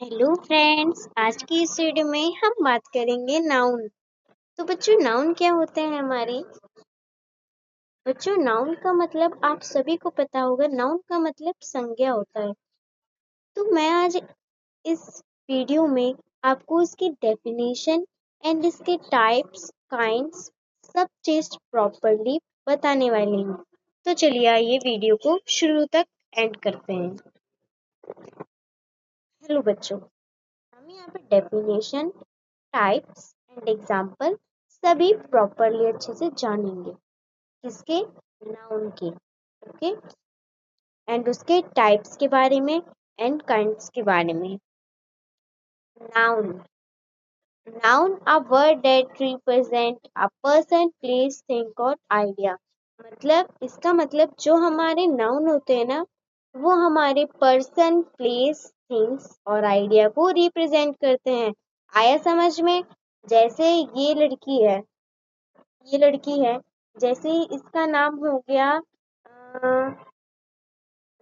Hello friends, आज की इस वीडियो में हम बात करेंगे नाउन। तो बच्चों, नाउन क्या होते हैं हमारे बच्चों? नाउन का मतलब आप सभी को पता होगा। नाउन का मतलब संज्ञा होता है। तो मैं आज इस वीडियो में आपको इसकी डेफिनेशन एंड इसके टाइप्स, काइंड्स, सब चीज प्रॉपरली बताने वाली हूँ। तो चलिए आइए वीडियो को शुरू तक एंड करते हैं। हेलो बच्चों, हम यहाँ पे डेफिनेशन, टाइप्स एंड एग्जाम्पल सभी प्रॉपरली अच्छे से जानेंगे। किसके? नाउन के। ओके, एंड उसके टाइप्स के बारे में एंड काइंड्स के बारे में। Noun noun a word that represent a person, place, thing और आइडिया। मतलब इसका मतलब जो हमारे नाउन होते हैं ना, वो हमारे पर्सन, प्लेस, थिंग्स और आइडिया को रिप्रेजेंट करते हैं। आया समझ में? जैसे ये लड़की है, जैसे इसका नाम हो गया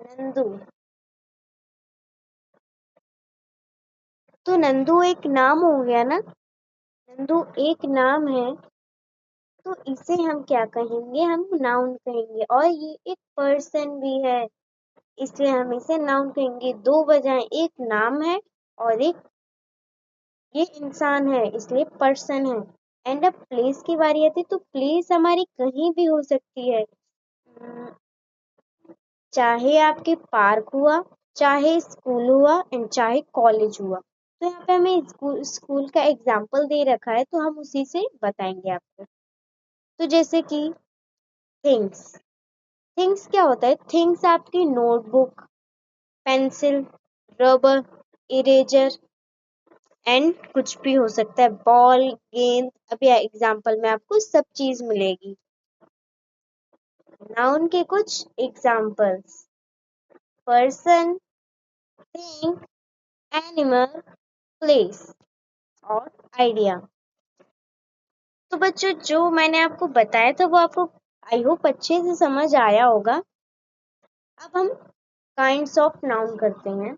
नंदू। तो नंदू एक नाम हो गया ना, नंदू एक नाम है। तो इसे हम क्या कहेंगे? हम नाउन कहेंगे। और ये एक पर्सन भी है, इसलिए हम इसे नाउन कहेंगे। दो वजह, एक नाम है और एक ये इंसान है, इसलिए पर्सन है। एंड अब प्लेस की बारी आती है, तो प्लेस हमारी कहीं भी हो सकती है। चाहे आपके पार्क हुआ, चाहे स्कूल हुआ एंड चाहे कॉलेज हुआ। तो यहाँ पे हमें स्कूल का एग्जाम्पल दे रखा है, तो हम उसी से बताएंगे आपको। तो जैसे कि थिंग्स। थिंग्स क्या होता है? थिंग्स आपकी notebook, pencil, rubber, eraser and कुछ भी हो सकता है, बॉल, गेंद। अभी एग्जाम्पल में आपको सब चीज मिलेगी। नाउन के कुछ examples: person, thing, animal, place और आइडिया। तो बच्चों, जो मैंने आपको बताया था वो आपको आई होप अच्छे से समझ आया होगा। अब हम काइंड्स ऑफ नाउन करते हैं।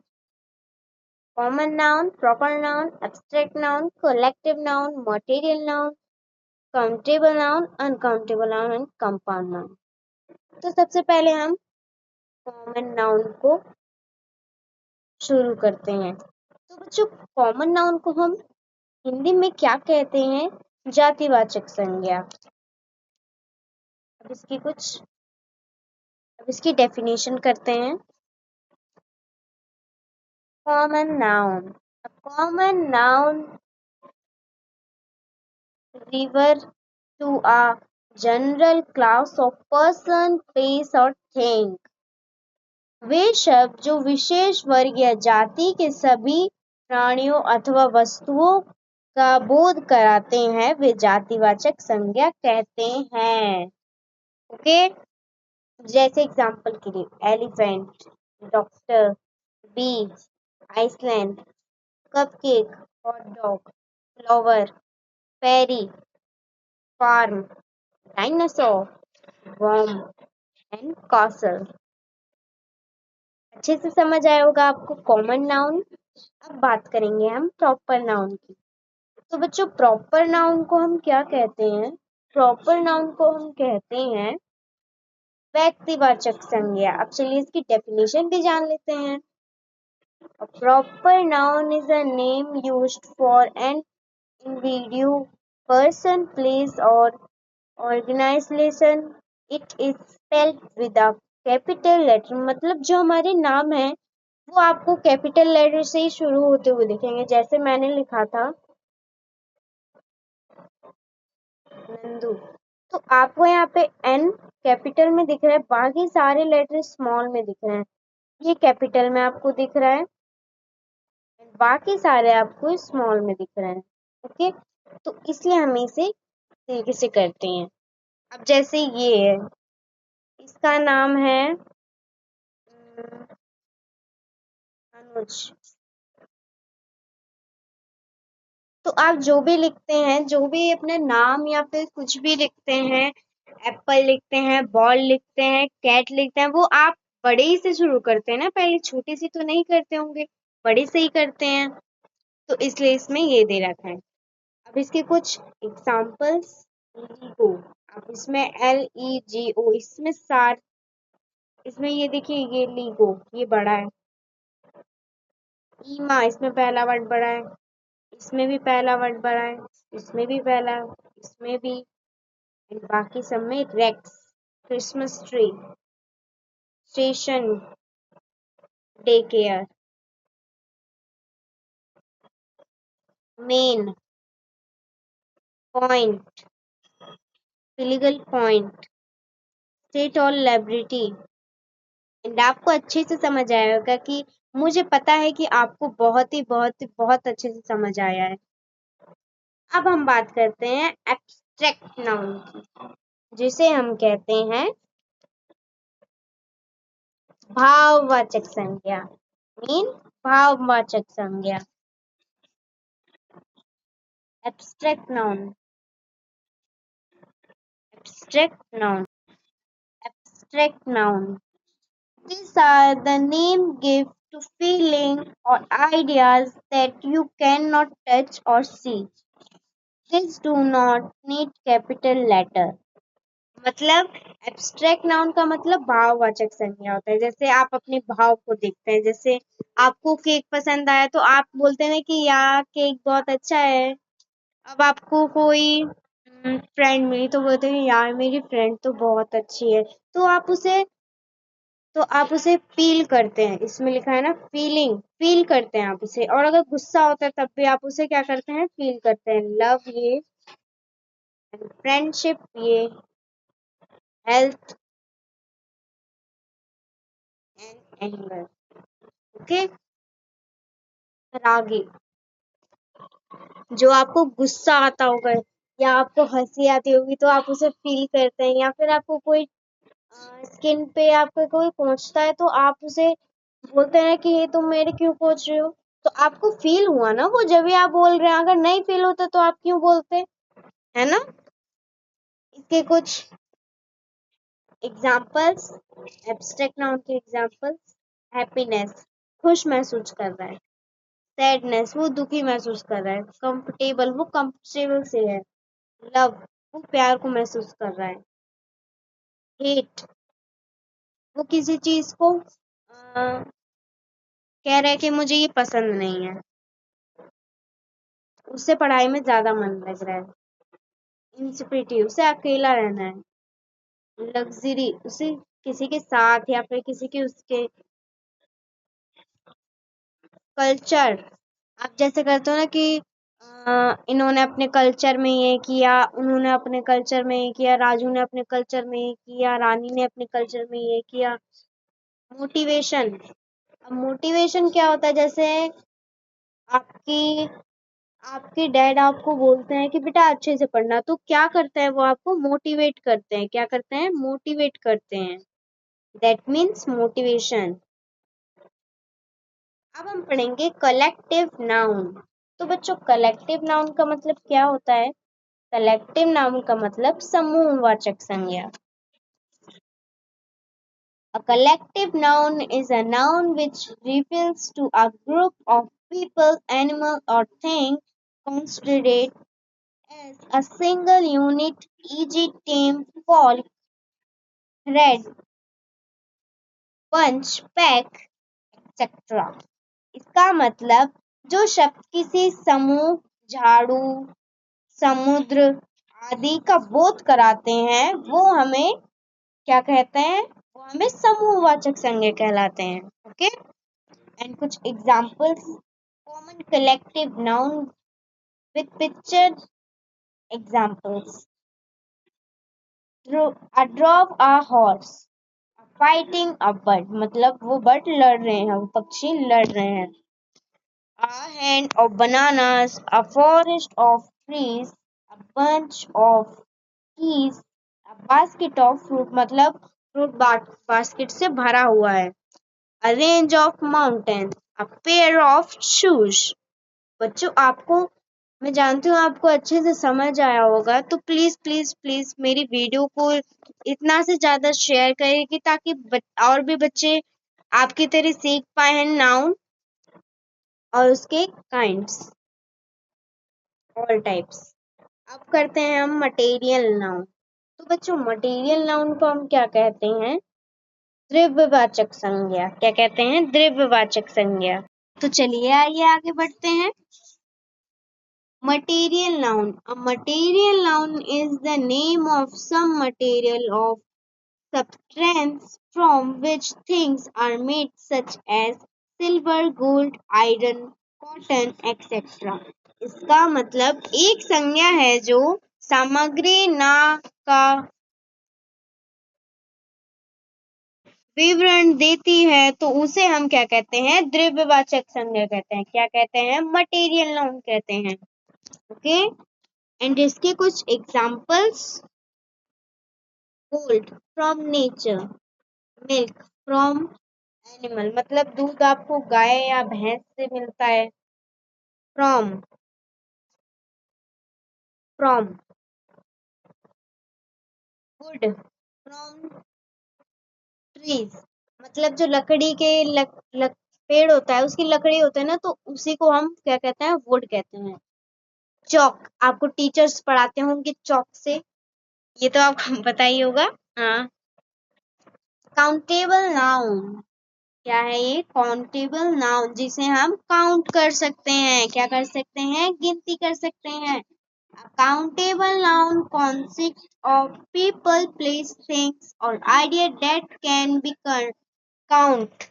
Common noun, proper noun, abstract noun, collective noun, material noun, countable noun, uncountable noun and compound noun. तो सबसे पहले हम कॉमन नाउन को शुरू करते हैं। तो बच्चों, कॉमन नाउन को हम हिंदी में क्या कहते हैं? जातिवाचक संज्ञा। अब इसकी डेफिनेशन करते हैं। Common noun, a common noun refer to a general class of person, place or thing। वे शब्द जो विशेष वर्ग या जाति के सभी प्राणियों अथवा वस्तुओं का बोध कराते हैं, वे जातिवाचक संज्ञा कहते हैं। ओके, जैसे एग्जाम्पल के लिए elephant, doctor, beach, island, cupcake, hot dog, flower, ferry, farm, dinosaur, worm and castle. अच्छे से समझ आया होगा आपको कॉमन नाउन। अब बात करेंगे हम प्रॉपर नाउन की। तो बच्चों, प्रॉपर नाउन को हम क्या कहते हैं? प्रॉपर नाउन को हम कहते हैं व्यक्तिवाचक संज्ञा। अब चलिए इसकी डेफिनेशन भी जान लेते हैं। A proper noun is a name used for an individual, person, place or organization. It is spelled with a capital letter। मतलब जो हमारे नाम है वो आपको कैपिटल लेटर से ही शुरू होते हुए दिखेंगे। जैसे मैंने लिखा था नंदू, तो आपको यहाँ पे एन कैपिटल में दिख रहा है, बाकी सारे लेटर स्मॉल में दिख रहे हैं। ये कैपिटल में आपको दिख रहा है, बाकी सारे आपको स्मॉल में दिख रहे हैं। ओके, तो इसलिए हम इसे तरीके से करते हैं। अब जैसे ये है, इसका नाम है अनुज। तो आप जो भी लिखते हैं, जो भी अपना नाम या फिर कुछ भी लिखते हैं, एप्पल लिखते हैं, बॉल लिखते हैं, कैट लिखते हैं, वो आप बड़े ही से शुरू करते हैं ना, पहले छोटी सी तो नहीं करते होंगे। बड़े से ही करते हैं, तो इसलिए इसमें ये दे रखा है। अब इसके कुछ एग्जाम्पल्स। लीगो, अब इसमें LEGO, इसमें सार, इसमें ये देखिए, ये लीगो ये बड़ा है। ईमा, इसमें पहला वर्ड बड़ा है, इसमें भी पहला वर्ड बड़ा है, इसमें भी पहला, इसमें भी, एंड बाकी सब में रेक्स। Christmas tree, station, day care, men, point, illegal point, state और लाइब्रेरी। एंड आपको अच्छे से समझ आया होगा कि मुझे पता है कि आपको बहुत अच्छे से समझ आया है। अब हम बात करते हैं एब्स्ट्रैक्ट नाउन की, जिसे हम कहते हैं भाववाचक संज्ञा। मीन भाववाचक संज्ञा। Abstract noun, abstract noun, abstract noun. These are the name given to feeling or ideas that you cannot touch or see. These do not need capital letter. मतलब एब्स्ट्रैक्ट नाउन का मतलब भाववाचक संज्ञा होता है। जैसे आप अपने भाव को देखते हैं, जैसे आपको केक पसंद आया तो आप बोलते हैं कि यार केक बहुत अच्छा है। अब आपको कोई फ्रेंड मिली तो बोलते हैं यार मेरी फ्रेंड तो बहुत अच्छी है, तो आप उसे फील करते हैं। इसमें लिखा है ना फीलिंग, फील करते हैं आप उसे। और अगर गुस्सा होता है तब भी आप उसे क्या करते हैं, फील करते हैं। लव ये, फ्रेंडशिप ये, हेल्थ एंड एंगर। ओके। फिर आगे, जो आपको गुस्सा आता होगा या आपको हंसी आती होगी तो आप उसे फील करते हैं। या फिर आपको कोई स्किन पे आपको कोई पहुंचता है तो आप उसे बोलते हैं कि ये तुम मेरे क्यों पहुंच रहे हो। तो आपको फील हुआ ना वो, जब भी आप बोल रहे हैं। अगर नहीं फील होता तो आप क्यों बोलते, है ना। इसके कुछ एग्जाम्पल्स, एब्स्ट्रैक्ट नाउन के एग्जाम्पल्स। हैप्पीनेस, खुश महसूस कर रहा है। सैडनेस, वो दुखी महसूस कर रहा है। कंफर्टेबल, वो कंफर्टेबल से है। लव, वो प्यार को महसूस कर रहा है। हेट, वो किसी चीज को कह रहा है कि मुझे ये पसंद नहीं है, उससे पढ़ाई में ज्यादा मन लग रहा है। इंसिक्योरिटी, उसे अकेला रहना है। लग्जरी, उसे किसी के साथ या फिर किसी के उसके। कल्चर, आप जैसे करते हो ना कि इन्होंने अपने कल्चर में ये किया, उन्होंने अपने कल्चर में ये किया, राजू ने अपने कल्चर में ये किया, रानी ने अपने कल्चर में ये किया। मोटिवेशन, अब मोटिवेशन क्या होता है, जैसे आपकी आपके डैड आपको बोलते हैं कि बेटा अच्छे से पढ़ना, तो क्या करते हैं वो, आपको मोटिवेट करते हैं। क्या करते हैं, मोटिवेट करते हैं। That means motivation. अब हम पढ़ेंगे कलेक्टिव नाउन। तो बच्चों कलेक्टिव नाउन का मतलब क्या होता है। कलेक्टिव नाउन का मतलब समूहवाचक संज्ञा। A collective noun is a noun which refers to a group of people, animal or thing considered as a single unit, e.g. team, folk, thread, bunch, pack, etc. इसका मतलब जो शब्द किसी समूह, झाड़ू, समुद्र आदि का बोध कराते हैं वो हमें क्या कहते हैं, वो हमें समूहवाचक संज्ञा कहलाते हैं। ओके। एंड कुछ examples, common collective noun with picture examples. A drove a horse, fighting a bird, मतलब वो बर्ड लड़ रहे हैं, वो पक्षी लड़ रहे हैं। A hand of bananas, a forest of trees, a bunch of keys, a basket of fruit, मतलब फ्रूट बास्केट से भरा हुआ है। A range of mountains, a pair of shoes। बच्चों आपको, मैं जानती हूँ आपको अच्छे से समझ आया होगा, तो प्लीज प्लीज प्लीज मेरी वीडियो को इतना से ज्यादा शेयर करें कि ताकि और भी बच्चे आपकी तरह सीख पाए हैं नाउन। और उसके काइंड्स, ऑल टाइप्स। अब करते हैं हम मटेरियल नाउन। तो बच्चों मटेरियल नाउन को हम क्या कहते हैं? द्रव्यवाचक संज्ञा। क्या कहते हैं? द्रव्यवाचक संज्ञा। तो चलिए आइए आगे बढ़ते हैं। Material noun. A material noun is the name of some material of substance from which things are made, such as silver, gold, iron, cotton, etc. इसका मतलब एक संज्ञा है जो सामग्री ना का विवरण देती है, तो उसे हम क्या कहते हैं? द्रव्यवाचक संज्ञा कहते हैं। क्या कहते हैं? मटेरियल नाउन कहते हैं। ओके, एंड इसके कुछ examples: gold from nature, milk from animal, मतलब दूध आपको गाय या भैंस से मिलता है। From, from wood from trees, मतलब जो लकड़ी के पेड़ होता है उसकी लकड़ी होता है ना, तो उसी को हम क्या कहते हैं? वुड कहते हैं। चौक, आपको टीचर्स पढ़ाते होंगे चौक से, ये तो आपको पता ही होगा। हाँ। Countable noun. क्या है ये? काउंटेबल नाउन, जिसे हम काउंट कर सकते हैं। क्या कर सकते हैं? गिनती कर सकते हैं। Countable noun consists of people, place, things or idea that can be count.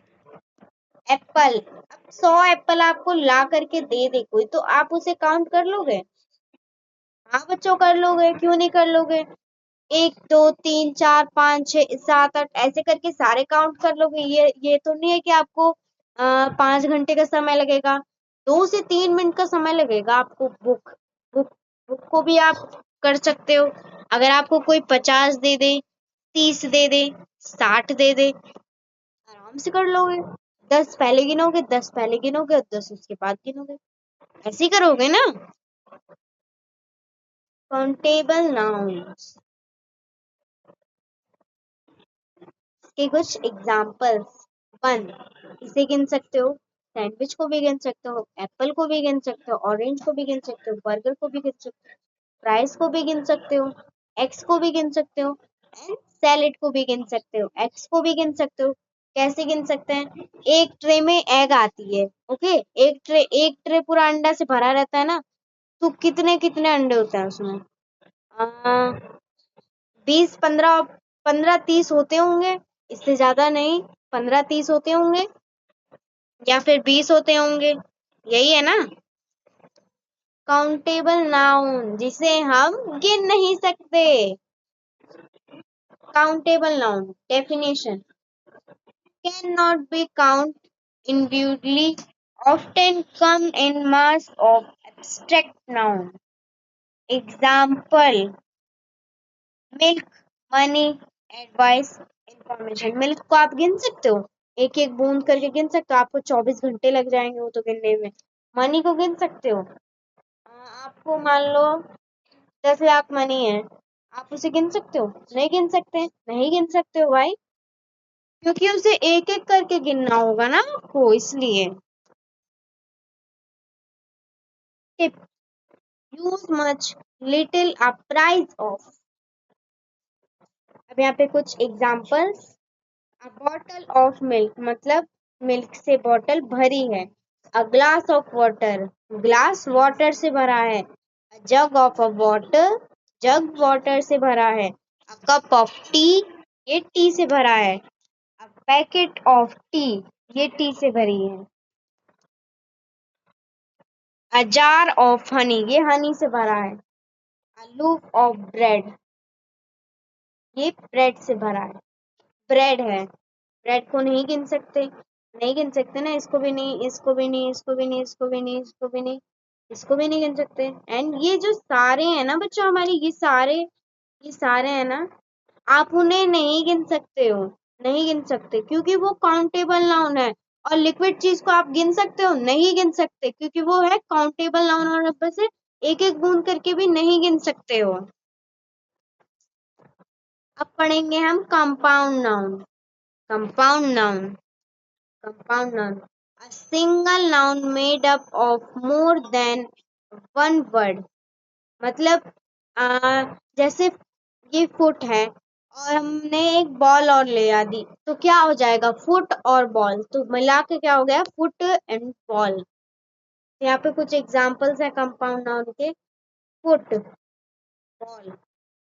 Apple, अब 100 एप्पल आपको ला करके दे दे कोई, तो आप उसे काउंट कर लोगे? हाँ बच्चों, कर लोगे। क्यों नहीं कर लोगे? 1 2 3 4 5 6 7 8 ऐसे करके सारे काउंट कर लोगे। ये तो नहीं है कि आपको 5 घंटे का समय लगेगा। 2 से 3 मिनट का समय लगेगा आपको। बुक बुक बुक को भी आप कर सकते हो। अगर आपको कोई 50 दे दे, 30 दे दे, 60 दे दे, आराम से कर लोगे। 10 पहले गिनोगे, 10 पहले गिनोगे और 10 उसके बाद गिनोगे। ऐसे ही करोगे ना? काउंटेबल नाउन्स के कुछ एग्जाम्पल्स: 1, इसे गिन सकते हो, सैंडविच को भी गिन सकते हो, एप्पल को भी गिन सकते हो, ऑरेंज को भी गिन सकते हो, बर्गर को भी गिन सकते हो, फ्राइज को भी गिन सकते हो, एग्स को भी गिन सकते हो, एंड सैलेड को भी गिन सकते हो। एग्स को भी गिन सकते हो। कैसे गिन सकते हैं? एक ट्रे में एग आती है। ओके, एक ट्रे पूरा अंडा से भरा रहता है ना, तो कितने कितने अंडे होते हैं उसमें? 20 15 15 30 होते होंगे, इससे ज्यादा नहीं। 15 30 होते होंगे या फिर 20 होते होंगे, यही है ना? काउंटेबल नाउन, जिसे हम गिन नहीं सकते। Countable noun definition: can not be count individually, often come in mass of abstract noun. Example: milk, money, advice, information. Milk को आप गिन सकते हो, एक एक बूंद करके गिन सकते हो। आपको 24 घंटे लग जाएंगे वो तो गिनने में। मनी को गिन सकते हो। आपको मान लो 10 लाख मनी है, आप उसे गिन सकते हो? नहीं गिन सकते। नहीं गिन सकते हो भाई, क्योंकि उसे एक एक करके गिनना होगा ना आपको, इसलिए। Tip: use much, little, a price of. अब यहाँ पे कुछ examples: a bottle of milk, मतलब मिल्क से बॉटल भरी है। A glass of water, glass water से भरा है। A jug of a water, jug water से भरा है। अ कप ऑफ टी, ये टी से भरा है। अ पैकेट ऑफ टी, ये टी से भरी है। अ जार ऑफ हनी, ये हनी से भरा है। अ लूफ ऑफ ब्रेड, ये ब्रेड से भरा है। ब्रेड है, ब्रेड को नहीं गिन सकते। नहीं गिन सकते ना, इसको भी नहीं, इसको भी नहीं, इसको भी नहीं, इसको भी नहीं, इसको भी नहीं, इसको भी नहीं गिन सकते। एंड ये जो सारे हैं ना बच्चों हमारे, ये सारे हैं ना, आप उन्हें नहीं गिन सकते हो। नहीं गिन सकते क्योंकि वो काउंटेबल नाउन है। और लिक्विड चीज को आप गिन सकते हो? नहीं गिन सकते, क्योंकि वो है काउंटेबल नाउन और ऊपर से एक एक बूंद करके भी नहीं गिन सकते हो। अब पढ़ेंगे हम compound noun. Compound noun, compound noun. A single noun made up of more than one word. मतलब जैसे ये फुट है और हमने एक बॉल और ले आ दी तो क्या हो जाएगा, फुट और बॉल, तो मिला के क्या हो गया, फुट एंड बॉल। यहाँ पे कुछ एग्जांपल्स है कंपाउंड नाउन के। Foot ball,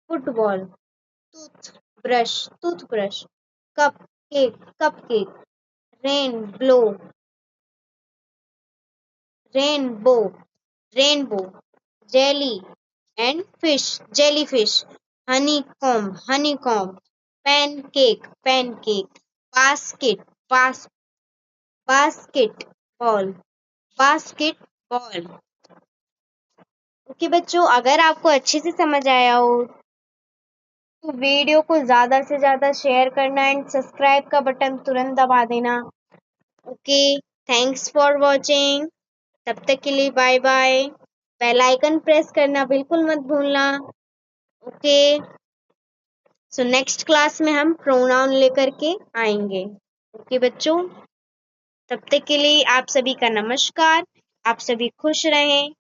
football. Tooth brush, toothbrush. Cup cake, cup cake. Rain blow, rainbow, rainbow. Jelly and fish, jellyfish. Honeycomb, honeycomb. Pancake, pancake. Basket, basket ball, basket ball. Okay बच्चों, अगर आपको अच्छे से समझ आया हो तो वीडियो को ज्यादा से ज्यादा शेयर करना एंड सब्सक्राइब का बटन तुरंत दबा देना। Okay, thanks for watching. तब तक के लिए bye bye. Bell icon press करना बिल्कुल मत भूलना। ओके, सो नेक्स्ट क्लास में हम प्रोनाउन लेकर के आएंगे। ओके बच्चों, तब तक के लिए आप सभी का नमस्कार। आप सभी खुश रहें।